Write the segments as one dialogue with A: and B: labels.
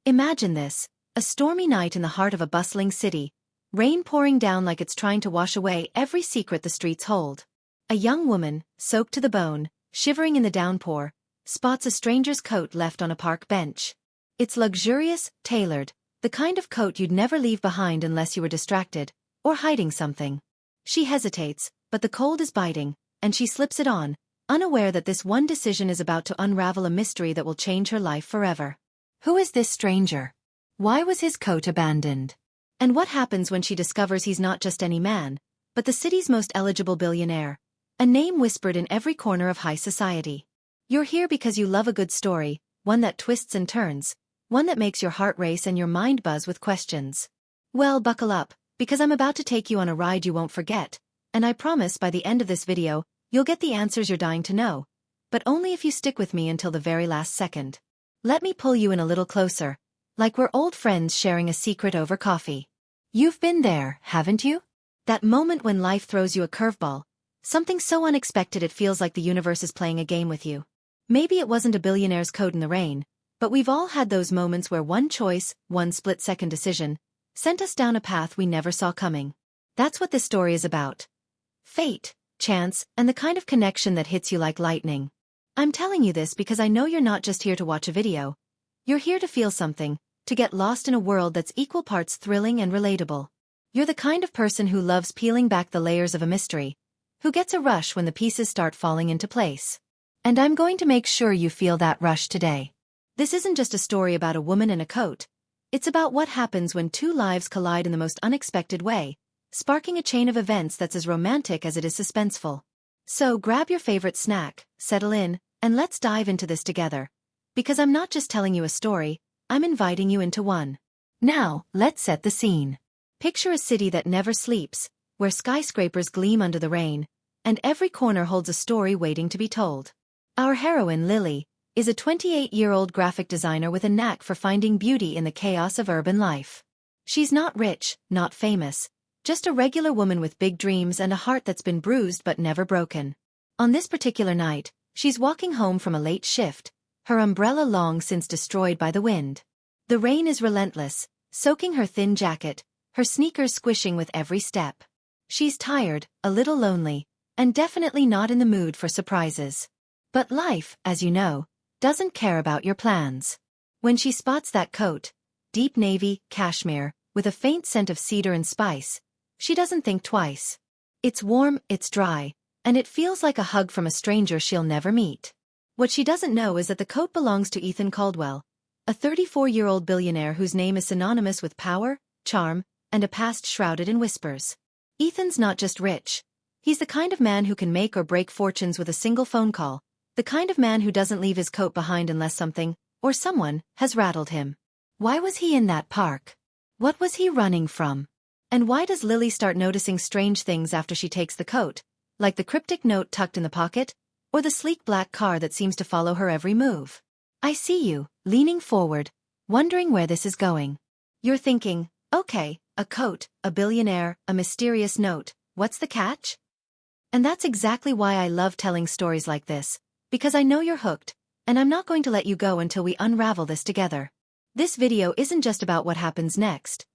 A: Imagine this, a stormy night in the heart of a bustling city, rain pouring down like it's trying to wash away every secret the streets hold. A young woman, soaked to the bone, shivering in the downpour, spots a stranger's coat left on a park bench. It's luxurious, tailored, the kind of coat you'd never leave behind unless you were distracted, or hiding something. She hesitates, but the cold is biting, and she slips it on, unaware that this one decision is about to unravel a mystery that will change her life forever. Who is this stranger? Why was his coat abandoned? And what happens when she discovers he's not just any man, but the city's most eligible billionaire, a name whispered in every corner of high society? You're here because you love a good story, one that twists and turns, one that makes your heart race and your mind buzz with questions. Well, buckle up, because I'm about to take you on a ride you won't forget, and I promise by the end of this video, you'll get the answers you're dying to know, but only if you stick with me until the very last second. Let me pull you in a little closer, like we're old friends sharing a secret over coffee. You've been there, haven't you? That moment when life throws you a curveball, something so unexpected it feels like the universe is playing a game with you. Maybe it wasn't a billionaire's coat in the rain, but we've all had those moments where one choice, one split-second decision, sent us down a path we never saw coming. That's what this story is about. Fate, chance, and the kind of connection that hits you like lightning. I'm telling you this because I know you're not just here to watch a video. You're here to feel something, to get lost in a world that's equal parts thrilling and relatable. You're the kind of person who loves peeling back the layers of a mystery, who gets a rush when the pieces start falling into place. And I'm going to make sure you feel that rush today. This isn't just a story about a woman and a coat. It's about what happens when two lives collide in the most unexpected way, sparking a chain of events that's as romantic as it is suspenseful. So grab your favorite snack, settle in, and let's dive into this together. Because I'm not just telling you a story, I'm inviting you into one. Now, let's set the scene. Picture a city that never sleeps, where skyscrapers gleam under the rain, and every corner holds a story waiting to be told. Our heroine, Lily, is a 28-year-old graphic designer with a knack for finding beauty in the chaos of urban life. She's not rich, not famous, just a regular woman with big dreams and a heart that's been bruised but never broken. On this particular night, she's walking home from a late shift, her umbrella long since destroyed by the wind. The rain is relentless, soaking her thin jacket, her sneakers squishing with every step. She's tired, a little lonely, and definitely not in the mood for surprises. But life, as you know, doesn't care about your plans. When she spots that coat, deep navy, cashmere, with a faint scent of cedar and spice, she doesn't think twice. It's warm, it's dry, and it feels like a hug from a stranger she'll never meet. What she doesn't know is that the coat belongs to Ethan Caldwell, a 34-year-old billionaire whose name is synonymous with power, charm, and a past shrouded in whispers. Ethan's not just rich. He's the kind of man who can make or break fortunes with a single phone call, the kind of man who doesn't leave his coat behind unless something, or someone, has rattled him. Why was he in that park? What was he running from? And why does Lily start noticing strange things after she takes the coat, like the cryptic note tucked in the pocket, or the sleek black car that seems to follow her every move? I see you, leaning forward, wondering where this is going. You're thinking, okay, a coat, a billionaire, a mysterious note, what's the catch? And that's exactly why I love telling stories like this, because I know you're hooked, and I'm not going to let you go until we unravel this together. This video isn't just about what happens next.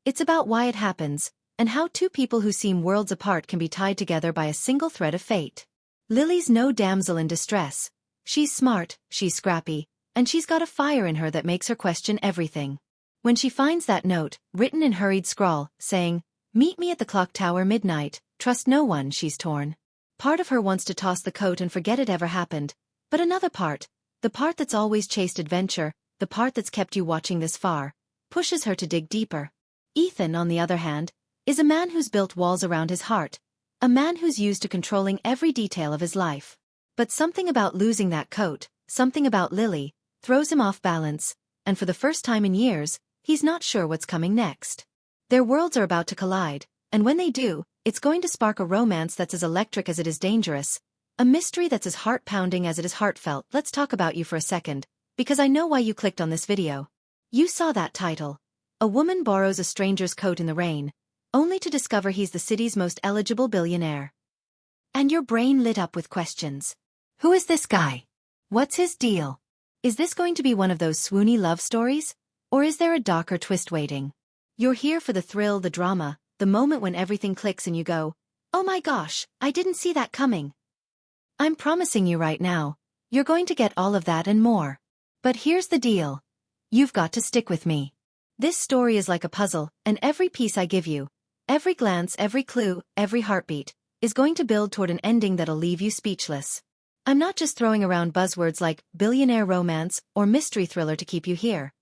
A: It's about why it happens, and how two people who seem worlds apart can be tied together by a single thread of fate. Lily's no damsel in distress. She's smart, she's scrappy, and she's got a fire in her that makes her question everything. When she finds that note, written in hurried scrawl, saying, "Meet me at the clock tower midnight, trust no one," she's torn. Part of her wants to toss the coat and forget it ever happened, but another part, the part that's always chased adventure, the part that's kept you watching this far, pushes her to dig deeper. Ethan, on the other hand, is a man who's built walls around his heart, a man who's used to controlling every detail of his life. But something about losing that coat, something about Lily, throws him off balance, and for the first time in years, he's not sure what's coming next. Their worlds are about to collide, and when they do, it's going to spark a romance that's as electric as it is dangerous, a mystery that's as heart-pounding as it is heartfelt. Let's talk about you for a second, because I know why you clicked on this video. You saw that title. A woman borrows a stranger's coat in the rain, only to discover he's the city's most eligible billionaire. And your brain lit up with questions. Who is this guy? What's his deal? Is this going to be one of those swoony love stories? Or is there a darker twist waiting? You're here for the thrill, the drama, the moment when everything clicks and you go, "Oh my gosh, I didn't see that coming." I'm promising you right now, you're going to get all of that and more. But here's the deal. You've got to stick with me. This story is like a puzzle, and every piece I give you, every glance, every clue, every heartbeat, is going to build toward an ending that'll leave you speechless. I'm not just throwing around buzzwords like billionaire romance or mystery thriller to keep you here.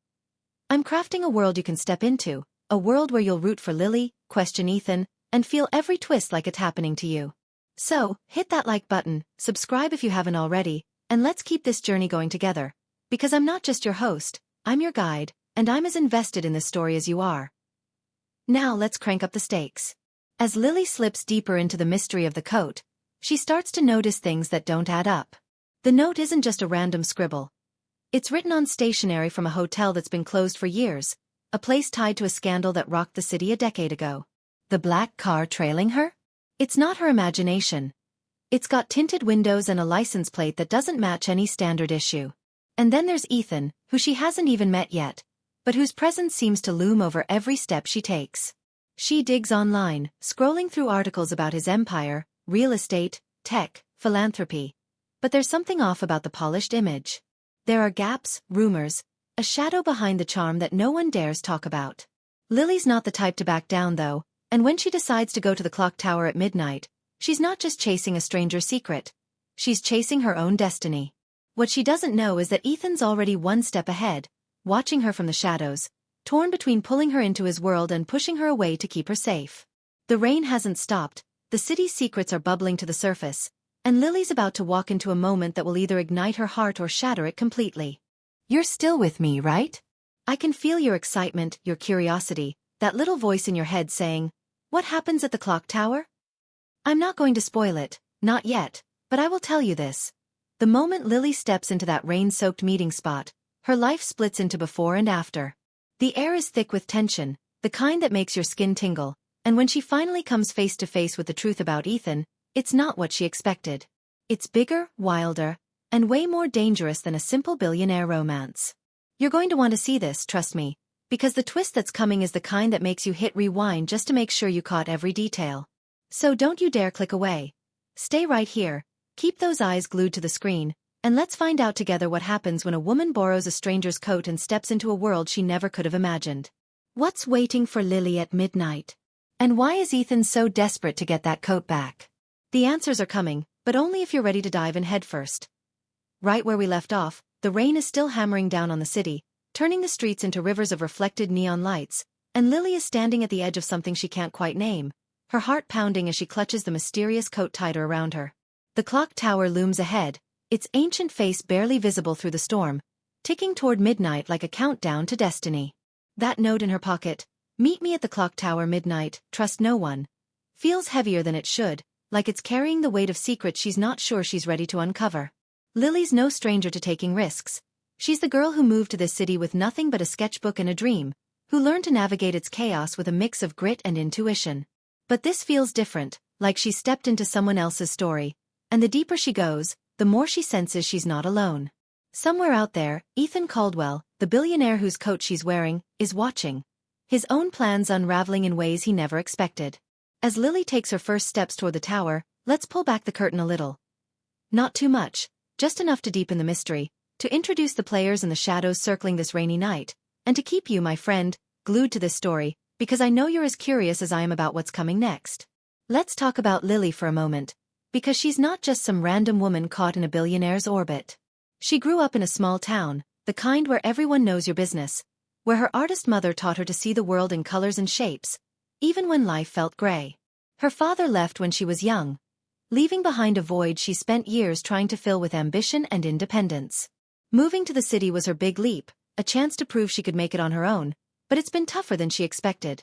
A: I'm crafting a world you can step into, a world where you'll root for Lily, question Ethan, and feel every twist like it's happening to you. So, hit that like button, subscribe if you haven't already, and let's keep this journey going together. Because I'm not just your host, I'm your guide, and I'm as invested in this story as you are. Now let's crank up the stakes. As Lily slips deeper into the mystery of the coat, she starts to notice things that don't add up. The note isn't just a random scribble. It's written on stationery from a hotel that's been closed for years, a place tied to a scandal that rocked the city a decade ago. The black car trailing her? It's not her imagination. It's got tinted windows and a license plate that doesn't match any standard issue. And then there's Ethan, who she hasn't even met yet, but whose presence seems to loom over every step she takes. She digs online, scrolling through articles about his empire, real estate, tech, philanthropy. But there's something off about the polished image. There are gaps, rumors, a shadow behind the charm that no one dares talk about. Lily's not the type to back down though, and when she decides to go to the clock tower at midnight, she's not just chasing a stranger's secret. She's chasing her own destiny. What she doesn't know is that Ethan's already one step ahead, watching her from the shadows, torn between pulling her into his world and pushing her away to keep her safe. The rain hasn't stopped, the city's secrets are bubbling to the surface, and Lily's about to walk into a moment that will either ignite her heart or shatter it completely. You're still with me, right? I can feel your excitement, your curiosity, that little voice in your head saying, "What happens at the clock tower?" I'm not going to spoil it, not yet, but I will tell you this. The moment Lily steps into that rain-soaked meeting spot, her life splits into before and after. The air is thick with tension, the kind that makes your skin tingle, and when she finally comes face to face with the truth about Ethan, it's not what she expected. It's bigger, wilder, and way more dangerous than a simple billionaire romance. You're going to want to see this, trust me, because the twist that's coming is the kind that makes you hit rewind just to make sure you caught every detail. So don't you dare click away. Stay right here, keep those eyes glued to the screen, and let's find out together what happens when a woman borrows a stranger's coat and steps into a world she never could have imagined. What's waiting for Lily at midnight? And why is Ethan so desperate to get that coat back? The answers are coming, but only if you're ready to dive in headfirst. Right where we left off, the rain is still hammering down on the city, turning the streets into rivers of reflected neon lights, and Lily is standing at the edge of something she can't quite name, her heart pounding as she clutches the mysterious coat tighter around her. The clock tower looms ahead, its ancient face barely visible through the storm, ticking toward midnight like a countdown to destiny. That note in her pocket, "Meet me at the clock tower midnight, trust no one," feels heavier than it should, like it's carrying the weight of secrets she's not sure she's ready to uncover. Lily's no stranger to taking risks. She's the girl who moved to this city with nothing but a sketchbook and a dream, who learned to navigate its chaos with a mix of grit and intuition. But this feels different, like she's stepped into someone else's story, and the deeper she goes, the more she senses she's not alone. Somewhere out there, Ethan Caldwell, the billionaire whose coat she's wearing, is watching, his own plans unraveling in ways he never expected. As Lily takes her first steps toward the tower, let's pull back the curtain a little. Not too much, just enough to deepen the mystery, to introduce the players and the shadows circling this rainy night, and to keep you, my friend, glued to this story, because I know you're as curious as I am about what's coming next. Let's talk about Lily for a moment, because she's not just some random woman caught in a billionaire's orbit. She grew up in a small town, the kind where everyone knows your business, where her artist mother taught her to see the world in colors and shapes, even when life felt gray. Her father left when she was young, leaving behind a void she spent years trying to fill with ambition and independence. Moving to the city was her big leap, a chance to prove she could make it on her own, but it's been tougher than she expected.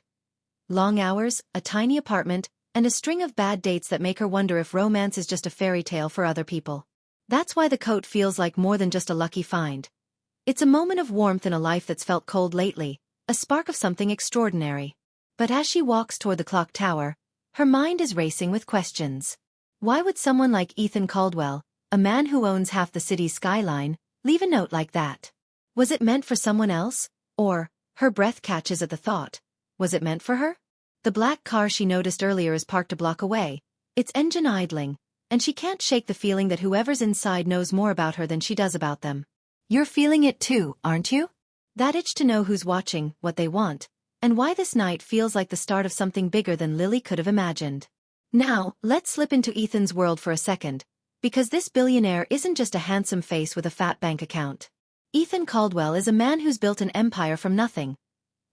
A: Long hours, a tiny apartment, and a string of bad dates that make her wonder if romance is just a fairy tale for other people. That's why the coat feels like more than just a lucky find. It's a moment of warmth in a life that's felt cold lately, a spark of something extraordinary. But as she walks toward the clock tower, her mind is racing with questions. Why would someone like Ethan Caldwell, a man who owns half the city's skyline, leave a note like that? Was it meant for someone else? Or, Her breath catches at the thought. Was it meant for her? The black car she noticed earlier is parked a block away, its engine idling, and she can't shake the feeling that whoever's inside knows more about her than she does about them. You're feeling it too, aren't you? That itch to know who's watching, what they want, and why this night feels like the start of something bigger than Lily could have imagined. Now, let's slip into Ethan's world for a second, because this billionaire isn't just a handsome face with a fat bank account. Ethan Caldwell is a man who's built an empire from nothing.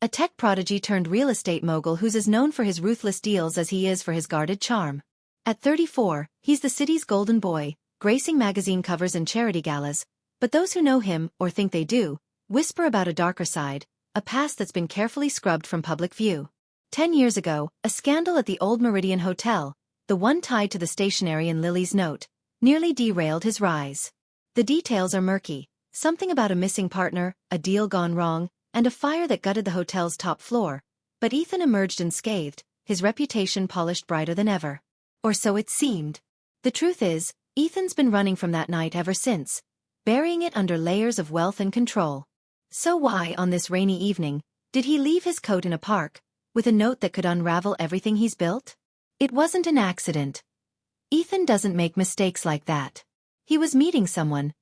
A: A tech prodigy turned real estate mogul who's as known for his ruthless deals as he is for his guarded charm. At 34, he's the city's golden boy, gracing magazine covers and charity galas, but those who know him, or think they do, whisper about a darker side, a past that's been carefully scrubbed from public view. 10 years ago, a scandal at the Old Meridian Hotel, the one tied to the stationery in Lily's note, nearly derailed his rise. The details are murky, something about a missing partner, a deal gone wrong, and a fire that gutted the hotel's top floor, but Ethan emerged unscathed, his reputation polished brighter than ever. Or so it seemed. The truth is, Ethan's been running from that night ever since, burying it under layers of wealth and control. So why, on this rainy evening, did he leave his coat in a park, with a note that could unravel everything he's built? It wasn't an accident. Ethan doesn't make mistakes like that. He was meeting someone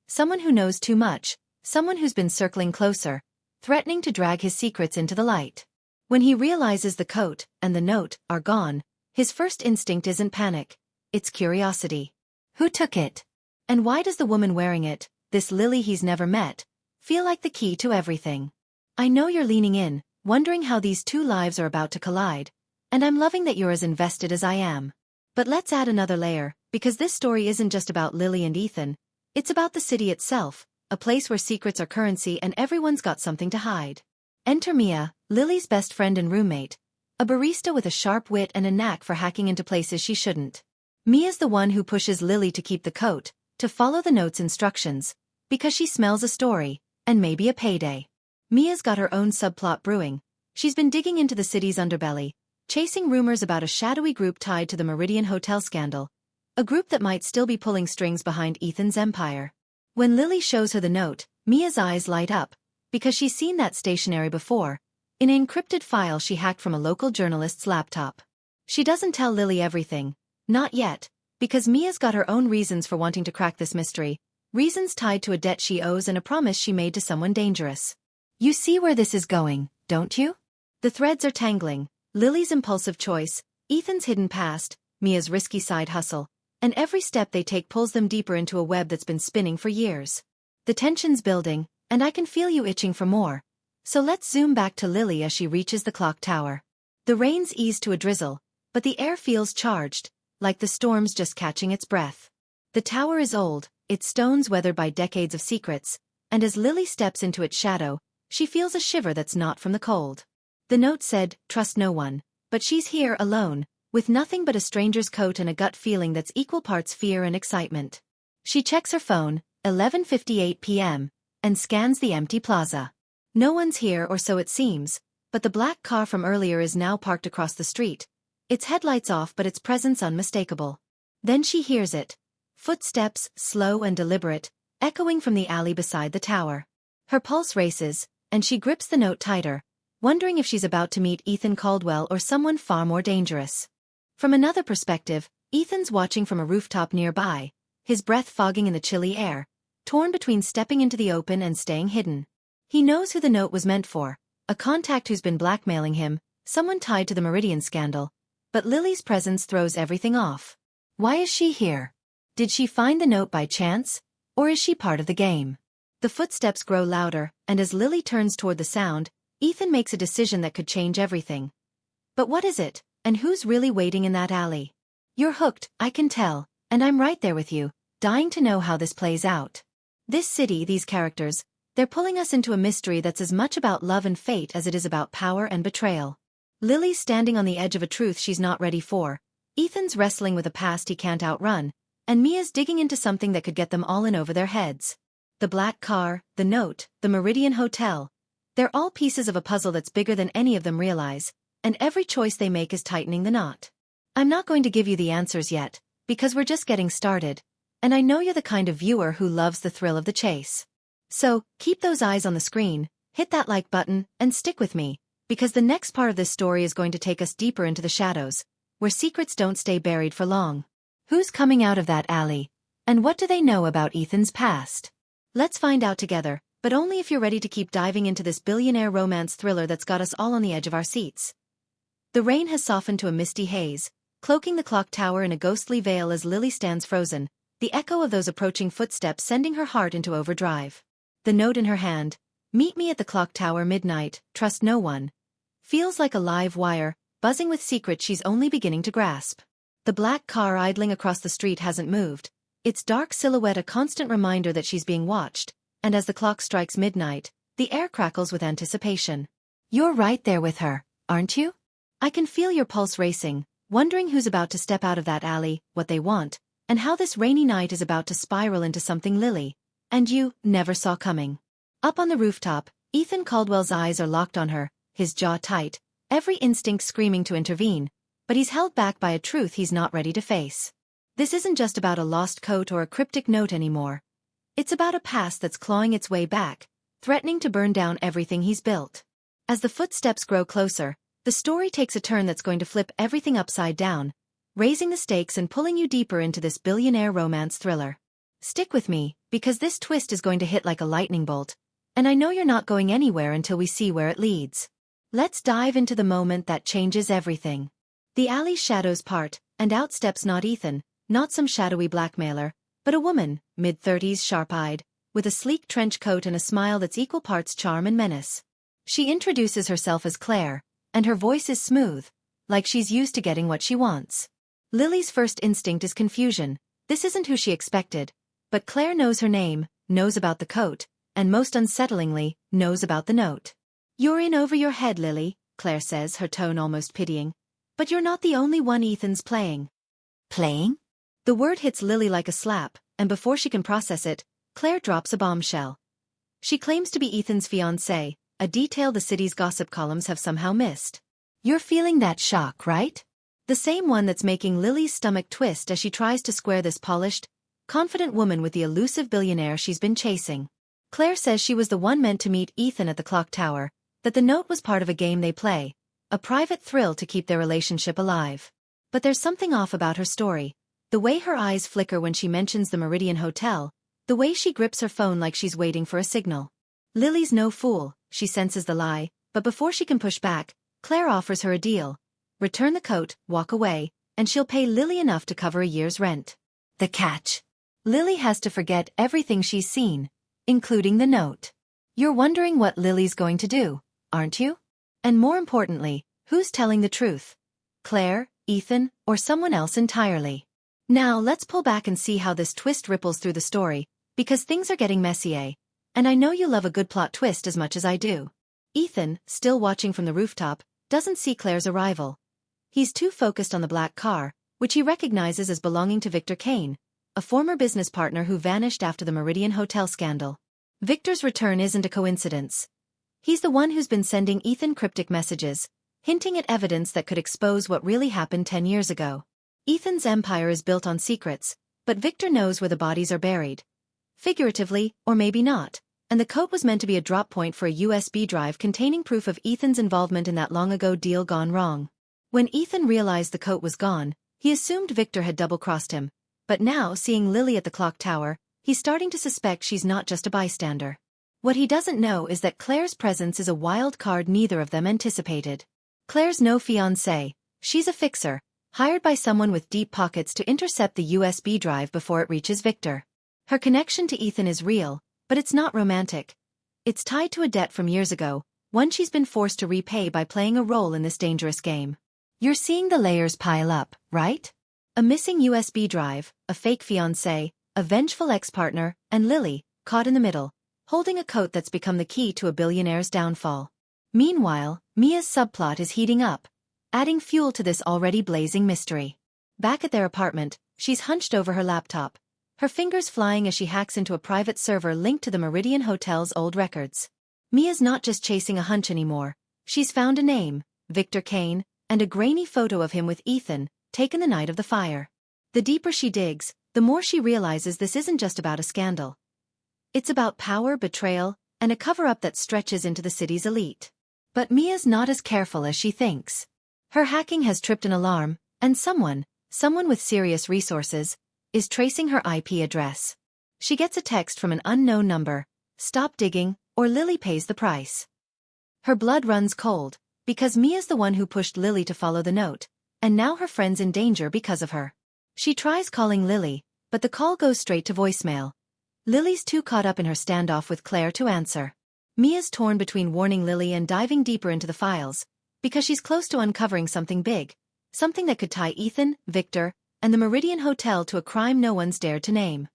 A: who knows too much, someone who's been circling closer, threatening to drag his secrets into the light. When he realizes the coat and the note are gone, his first instinct isn't panic, it's curiosity. Who took it? And why does the woman wearing it, this Lily he's never met, feel like the key to everything? I know you're leaning in, wondering how these two lives are about to collide, and I'm loving that you're as invested as I am. But let's add another layer, because this story isn't just about Lily and Ethan, it's about the city itself, a place where secrets are currency and everyone's got something to hide. Enter Mia, Lily's best friend and roommate, a barista with a sharp wit and a knack for hacking into places she shouldn't. Mia's the one who pushes Lily to keep the coat, to follow the note's instructions, because she smells a story, and maybe a payday. Mia's got her own subplot brewing. She's been digging into the city's underbelly, chasing rumors about a shadowy group tied to the Meridian Hotel scandal, a group that might still be pulling strings behind Ethan's empire. When Lily shows her the note, Mia's eyes light up, because she's seen that stationery before, in an encrypted file she hacked from a local journalist's laptop. She doesn't tell Lily everything, not yet, because Mia's got her own reasons for wanting to crack this mystery, reasons tied to a debt she owes and a promise she made to someone dangerous. You see where this is going, don't you? The threads are tangling, Lily's impulsive choice, Ethan's hidden past, Mia's risky side hustle, and every step they take pulls them deeper into a web that's been spinning for years. The tension's building, and I can feel you itching for more. So let's zoom back to Lily as she reaches the clock tower. The rain's eased to a drizzle, but the air feels charged, like the storm's just catching its breath. The tower is old, its stones weathered by decades of secrets, and as Lily steps into its shadow, she feels a shiver that's not from the cold. The note said, "Trust no one," but she's here alone, with nothing but a stranger's coat and a gut feeling that's equal parts fear and excitement. She checks her phone, 11:58 p.m., and scans the empty plaza. No one's here, or so it seems, but the black car from earlier is now parked across the street, its headlights off but its presence unmistakable. Then she hears it. Footsteps, slow and deliberate, echoing from the alley beside the tower. Her pulse races, and she grips the note tighter, wondering if she's about to meet Ethan Caldwell or someone far more dangerous. From another perspective, Ethan's watching from a rooftop nearby, his breath fogging in the chilly air, torn between stepping into the open and staying hidden. He knows who the note was meant for, a contact who's been blackmailing him, someone tied to the Meridian scandal, but Lily's presence throws everything off. Why is she here? Did she find the note by chance, or is she part of the game? The footsteps grow louder, and as Lily turns toward the sound, Ethan makes a decision that could change everything. But what is it, and who's really waiting in that alley? You're hooked, I can tell, and I'm right there with you, dying to know how this plays out. This city, these characters, they're pulling us into a mystery that's as much about love and fate as it is about power and betrayal. Lily's standing on the edge of a truth she's not ready for, Ethan's wrestling with a past he can't outrun, and Mia's digging into something that could get them all in over their heads. The black car, the note, the Meridian Hotel. They're all pieces of a puzzle that's bigger than any of them realize, and every choice they make is tightening the knot. I'm not going to give you the answers yet, because we're just getting started, and I know you're the kind of viewer who loves the thrill of the chase. So, keep those eyes on the screen, hit that like button and stick with me, because the next part of this story is going to take us deeper into the shadows, where secrets don't stay buried for long. Who's coming out of that alley? And what do they know about Ethan's past? Let's find out together, but only if you're ready to keep diving into this billionaire romance thriller that's got us all on the edge of our seats. The rain has softened to a misty haze, cloaking the clock tower in a ghostly veil as Lily stands frozen, the echo of those approaching footsteps sending her heart into overdrive. The note in her hand, "Meet me at the clock tower midnight, trust no one," feels like a live wire, buzzing with secrets she's only beginning to grasp. The black car idling across the street hasn't moved, its dark silhouette a constant reminder that she's being watched, and as the clock strikes midnight, the air crackles with anticipation. You're right there with her, aren't you? I can feel your pulse racing, wondering who's about to step out of that alley, what they want, and how this rainy night is about to spiral into something Lily and you never saw coming. Up on the rooftop, Ethan Caldwell's eyes are locked on her, his jaw tight, every instinct screaming to intervene, but he's held back by a truth he's not ready to face. This isn't just about a lost coat or a cryptic note anymore. It's about a past that's clawing its way back, threatening to burn down everything he's built. As the footsteps grow closer, the story takes a turn that's going to flip everything upside down, raising the stakes and pulling you deeper into this billionaire romance thriller. Stick with me, because this twist is going to hit like a lightning bolt, and I know you're not going anywhere until we see where it leads. Let's dive into the moment that changes everything. The alley's shadows part, and out steps not Ethan, not some shadowy blackmailer, but a woman, mid-30s, sharp-eyed, with a sleek trench coat and a smile that's equal parts charm and menace. She introduces herself as Claire, and her voice is smooth, like she's used to getting what she wants. Lily's first instinct is confusion. This isn't who she expected, but Claire knows her name, knows about the coat, and most unsettlingly, knows about the note. "You're in over your head, Lily," Claire says, her tone almost pitying. "But you're not the only one Ethan's playing." Playing? The word hits Lily like a slap, and before she can process it, Claire drops a bombshell. She claims to be Ethan's fiancé, a detail the city's gossip columns have somehow missed. You're feeling that shock, right? The same one that's making Lily's stomach twist as she tries to square this polished, confident woman with the elusive billionaire she's been chasing. Claire says she was the one meant to meet Ethan at the clock tower, that the note was part of a game they play, a private thrill to keep their relationship alive. But there's something off about her story. The way her eyes flicker when she mentions the Meridian Hotel, the way she grips her phone like she's waiting for a signal. Lily's no fool, she senses the lie, but before she can push back, Claire offers her a deal. Return the coat, walk away, and she'll pay Lily enough to cover a year's rent. The catch. Lily has to forget everything she's seen, including the note. You're wondering what Lily's going to do, aren't you? And more importantly, who's telling the truth? Claire, Ethan, or someone else entirely? Now let's pull back and see how this twist ripples through the story, because things are getting messy, and I know you love a good plot twist as much as I do. Ethan, still watching from the rooftop, doesn't see Claire's arrival. He's too focused on the black car, which he recognizes as belonging to Victor Kane, a former business partner who vanished after the Meridian Hotel scandal. Victor's return isn't a coincidence. He's the one who's been sending Ethan cryptic messages, hinting at evidence that could expose what really happened 10 years ago. Ethan's empire is built on secrets, but Victor knows where the bodies are buried. Figuratively, or maybe not, and the coat was meant to be a drop point for a USB drive containing proof of Ethan's involvement in that long-ago deal gone wrong. When Ethan realized the coat was gone, he assumed Victor had double-crossed him, but now, seeing Lily at the clock tower, he's starting to suspect she's not just a bystander. What he doesn't know is that Claire's presence is a wild card neither of them anticipated. Claire's no fiancé, she's a fixer, hired by someone with deep pockets to intercept the USB drive before it reaches Victor. Her connection to Ethan is real, but it's not romantic. It's tied to a debt from years ago, one she's been forced to repay by playing a role in this dangerous game. You're seeing the layers pile up, right? A missing USB drive, a fake fiancé, a vengeful ex-partner, and Lily, caught in the middle, holding a coat that's become the key to a billionaire's downfall. Meanwhile, Mia's subplot is heating up, adding fuel to this already blazing mystery. Back at their apartment, she's hunched over her laptop, her fingers flying as she hacks into a private server linked to the Meridian Hotel's old records. Mia's not just chasing a hunch anymore. She's found a name, Victor Kane, and a grainy photo of him with Ethan, taken the night of the fire. The deeper she digs, the more she realizes this isn't just about a scandal. It's about power, betrayal, and a cover-up that stretches into the city's elite. But Mia's not as careful as she thinks. Her hacking has tripped an alarm, and someone with serious resources, is tracing her IP address. She gets a text from an unknown number: "Stop digging, or Lily pays the price." Her blood runs cold, because Mia's the one who pushed Lily to follow the note, and now her friend's in danger because of her. She tries calling Lily, but the call goes straight to voicemail. Lily's too caught up in her standoff with Claire to answer. Mia's torn between warning Lily and diving deeper into the files, because she's close to uncovering something big, something that could tie Ethan, Victor, and the Meridian Hotel to a crime no one's dared to name.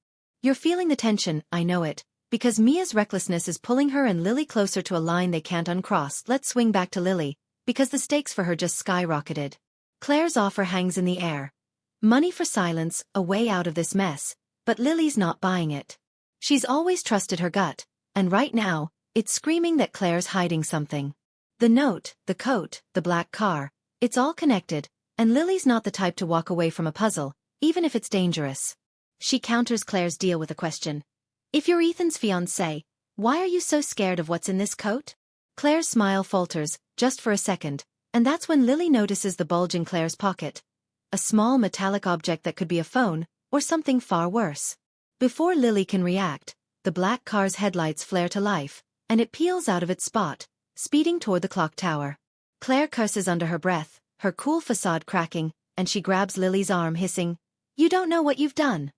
A: You're feeling the tension, I know it, because Mia's recklessness is pulling her and Lily closer to a line they can't uncross. Let's swing back to Lily, because the stakes for her just skyrocketed. Claire's offer hangs in the air. Money for silence, a way out of this mess, but Lily's not buying it. She's always trusted her gut, and right now, it's screaming that Claire's hiding something. The note, the coat, the black car, it's all connected, and Lily's not the type to walk away from a puzzle, even if it's dangerous. She counters Claire's deal with a question. "If you're Ethan's fiancé, why are you so scared of what's in this coat?" Claire's smile falters, just for a second, and that's when Lily notices the bulge in Claire's pocket. A small metallic object that could be a phone, or something far worse. Before Lily can react, the black car's headlights flare to life, and it peels out of its spot, speeding toward the clock tower. Claire curses under her breath, her cool facade cracking, and she grabs Lily's arm, hissing, "You don't know what you've done."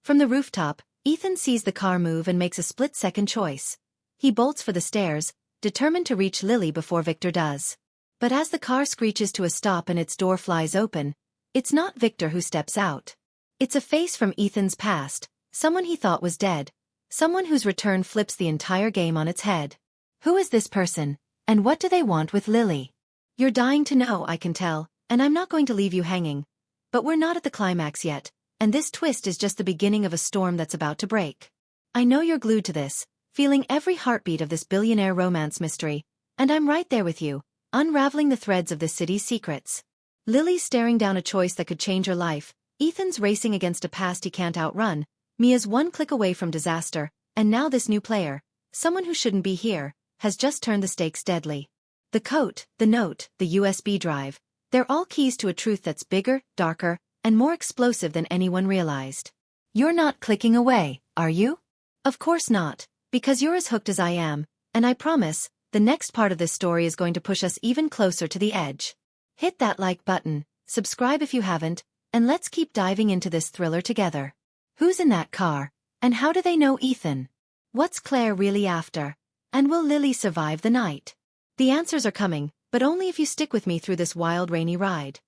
A: From the rooftop, Ethan sees the car move and makes a split-second choice. He bolts for the stairs, determined to reach Lily before Victor does. But as the car screeches to a stop and its door flies open, it's not Victor who steps out. It's a face from Ethan's past, someone he thought was dead, someone whose return flips the entire game on its head. Who is this person, and what do they want with Lily? You're dying to know, I can tell, and I'm not going to leave you hanging. But we're not at the climax yet, and this twist is just the beginning of a storm that's about to break. I know you're glued to this, feeling every heartbeat of this billionaire romance mystery, and I'm right there with you, unraveling the threads of this city's secrets. Lily's staring down a choice that could change her life, Ethan's racing against a past he can't outrun, Mia's one click away from disaster, and now this new player, someone who shouldn't be here, has just turned the stakes deadly. The coat, the note, the USB drive, they're all keys to a truth that's bigger, darker, and more explosive than anyone realized. You're not clicking away, are you? Of course not, because you're as hooked as I am, and I promise, the next part of this story is going to push us even closer to the edge. Hit that like button, subscribe if you haven't, and let's keep diving into this thriller together. Who's in that car, and how do they know Ethan? What's Claire really after? And will Lily survive the night? The answers are coming, but only if you stick with me through this wild rainy ride.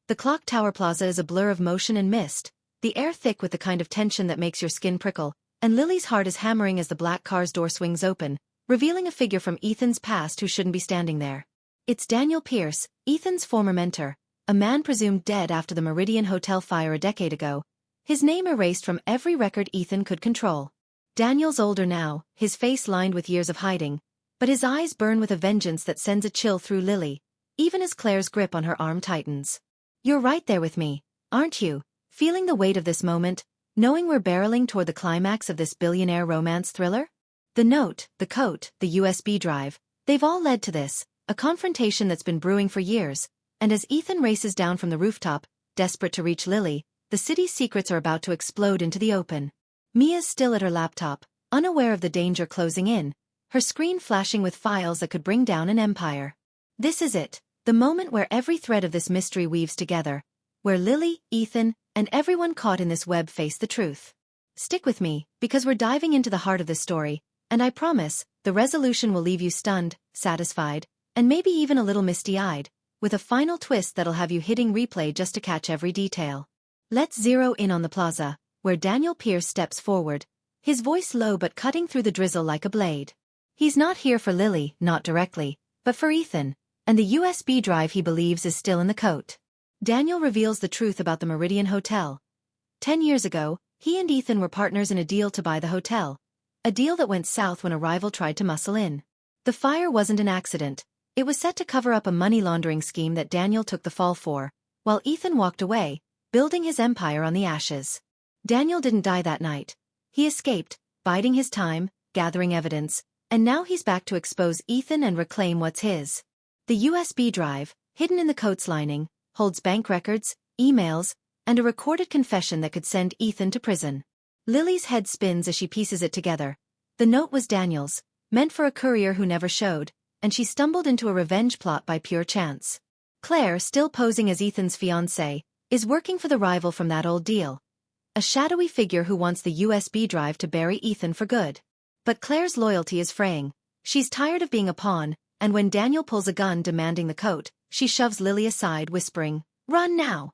A: The Clock Tower Plaza is a blur of motion and mist, the air thick with the kind of tension that makes your skin prickle, and Lily's heart is hammering as the black car's door swings open, revealing a figure from Ethan's past who shouldn't be standing there. It's Daniel Pierce, Ethan's former mentor, a man presumed dead after the Meridian Hotel fire a decade ago, his name erased from every record Ethan could control. Daniel's older now, his face lined with years of hiding, but his eyes burn with a vengeance that sends a chill through Lily, even as Claire's grip on her arm tightens. You're right there with me, aren't you, feeling the weight of this moment, knowing we're barreling toward the climax of this billionaire romance thriller? The note, the coat, the USB drive, they've all led to this, a confrontation that's been brewing for years, and as Ethan races down from the rooftop, desperate to reach Lily, the city's secrets are about to explode into the open. Mia's still at her laptop, unaware of the danger closing in, her screen flashing with files that could bring down an empire. This is it, the moment where every thread of this mystery weaves together, where Lily, Ethan, and everyone caught in this web face the truth. Stick with me, because we're diving into the heart of this story, and I promise, the resolution will leave you stunned, satisfied, and maybe even a little misty-eyed, with a final twist that'll have you hitting replay just to catch every detail. Let's zero in on the plaza, where Daniel Pierce steps forward, his voice low but cutting through the drizzle like a blade. He's not here for Lily, not directly, but for Ethan, and the USB drive he believes is still in the coat. Daniel reveals the truth about the Meridian Hotel. 10 years ago, he and Ethan were partners in a deal to buy the hotel, a deal that went south when a rival tried to muscle in. The fire wasn't an accident, it was set to cover up a money laundering scheme that Daniel took the fall for, while Ethan walked away, building his empire on the ashes. Daniel didn't die that night. He escaped, biding his time, gathering evidence, And now he's back to expose Ethan and reclaim what's his. The USB drive, hidden in the coat's lining, holds bank records, emails, and a recorded confession that could send Ethan to prison. Lily's head spins as she pieces it together. The note was Daniel's, meant for a courier who never showed, and she stumbled into a revenge plot by pure chance. Claire, still posing as Ethan's fiancée, is working for the rival from that old deal. A shadowy figure who wants the USB drive to bury Ethan for good. But Claire's loyalty is fraying. She's tired of being a pawn, and when Daniel pulls a gun demanding the coat, she shoves Lily aside, whispering, "Run now."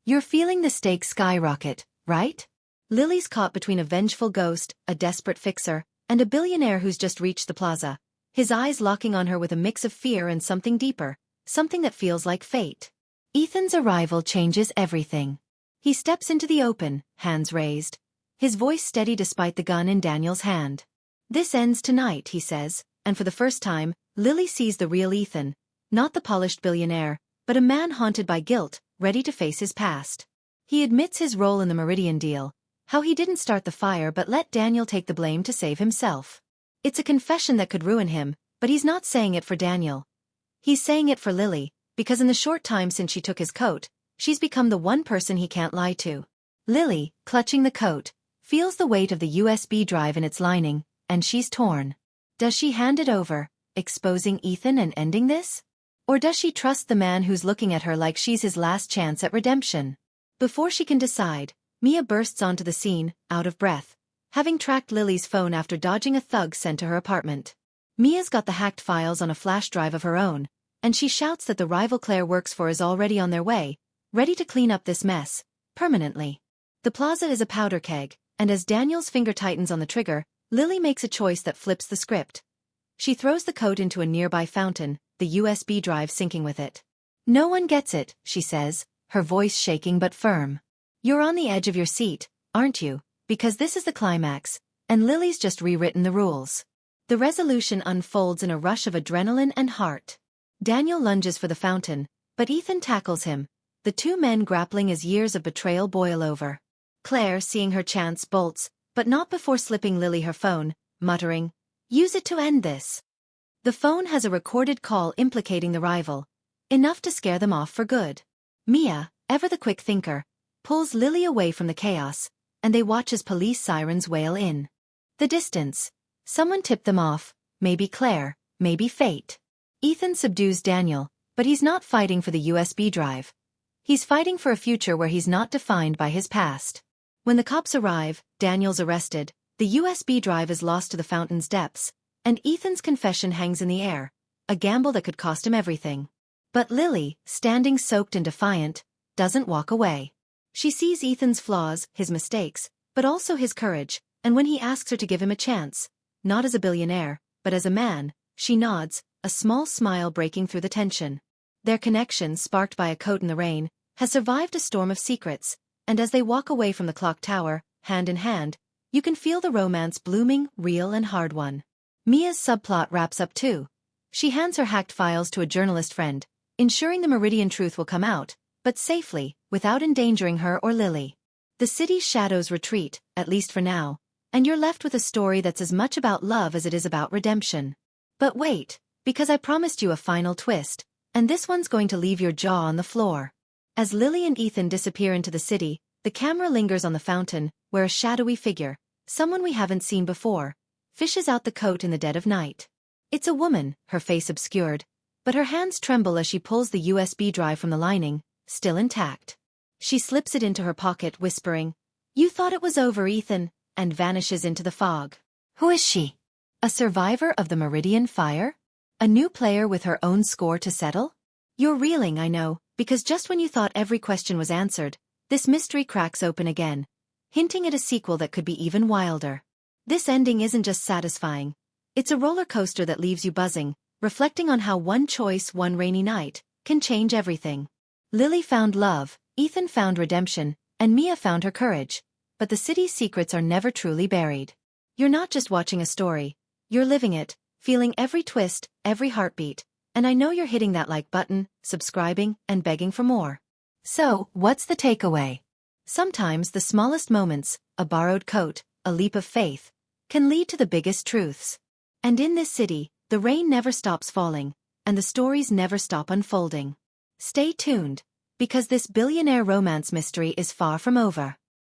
A: You're feeling the stakes skyrocket, right? Lily's caught between a vengeful ghost, a desperate fixer, and a billionaire who's just reached the plaza, his eyes locking on her with a mix of fear and something deeper, something that feels like fate. Ethan's arrival changes everything. He steps into the open, hands raised, his voice steady despite the gun in Daniel's hand. "This ends tonight," he says, and for the first time, Lily sees the real Ethan, not the polished billionaire, but a man haunted by guilt, ready to face his past. He admits his role in the Meridian deal, how he didn't start the fire but let Daniel take the blame to save himself. It's a confession that could ruin him, but he's not saying it for Daniel. He's saying it for Lily, because in the short time since she took his coat, she's become the one person he can't lie to. Lily, clutching the coat, feels the weight of the USB drive in its lining, and she's torn. Does she hand it over, exposing Ethan and ending this? Or does she trust the man who's looking at her like she's his last chance at redemption? Before she can decide, Mia bursts onto the scene, out of breath, having tracked Lily's phone after dodging a thug sent to her apartment. Mia's got the hacked files on a flash drive of her own, and she shouts that the rival Claire works for is already on their way, ready to clean up this mess, permanently. The plaza is a powder keg, and as Daniel's finger tightens on the trigger, Lily makes a choice that flips the script. She throws the coat into a nearby fountain, the USB drive sinking with it. "No one gets it," she says, her voice shaking but firm. "You're on the edge of your seat, aren't you? Because this is the climax, and Lily's just rewritten the rules." The resolution unfolds in a rush of adrenaline and heart. Daniel lunges for the fountain, but Ethan tackles him, the two men grappling as years of betrayal boil over. Claire, seeing her chance, bolts, but not before slipping Lily her phone, muttering, "Use it to end this." The phone has a recorded call implicating the rival, enough to scare them off for good. Mia, ever the quick thinker, pulls Lily away from the chaos, and they watch as police sirens wail in the distance. Someone tipped them off, maybe Claire, maybe fate. Ethan subdues Daniel, but he's not fighting for the USB drive. He's fighting for a future where he's not defined by his past. When the cops arrive, Daniel's arrested, the USB drive is lost to the fountain's depths, and Ethan's confession hangs in the air, a gamble that could cost him everything. But Lily, standing soaked and defiant, doesn't walk away. She sees Ethan's flaws, his mistakes, but also his courage, and when he asks her to give him a chance, not as a billionaire, but as a man, she nods, a small smile breaking through the tension. Their connection, sparked by a coat in the rain, has survived a storm of secrets, and as they walk away from the clock tower, hand in hand, you can feel the romance blooming, real and hard won. Mia's subplot wraps up too. She hands her hacked files to a journalist friend, ensuring the Meridian truth will come out, but safely, without endangering her or Lily. The city's shadows retreat, at least for now, and you're left with a story that's as much about love as it is about redemption. But wait, because I promised you a final twist, and this one's going to leave your jaw on the floor. As Lily and Ethan disappear into the city, the camera lingers on the fountain, where a shadowy figure, someone we haven't seen before, fishes out the coat in the dead of night. It's a woman, her face obscured, but her hands tremble as she pulls the USB drive from the lining, still intact. She slips it into her pocket, whispering, "You thought it was over, Ethan," and vanishes into the fog. Who is she? A survivor of the Meridian fire? A new player with her own score to settle? You're reeling, I know, because just when you thought every question was answered, this mystery cracks open again, hinting at a sequel that could be even wilder. This ending isn't just satisfying. It's a roller coaster that leaves you buzzing, reflecting on how one choice one rainy night can change everything. Lily found love, Ethan found redemption, and Mia found her courage. But the city's secrets are never truly buried. You're not just watching a story, you're living it, feeling every twist, every heartbeat, and I know you're hitting that like button, subscribing, and begging for more. So, what's the takeaway? Sometimes the smallest moments, a borrowed coat, a leap of faith, can lead to the biggest truths. And in this city, the rain never stops falling, and the stories never stop unfolding. Stay tuned, because this billionaire romance mystery is far from over.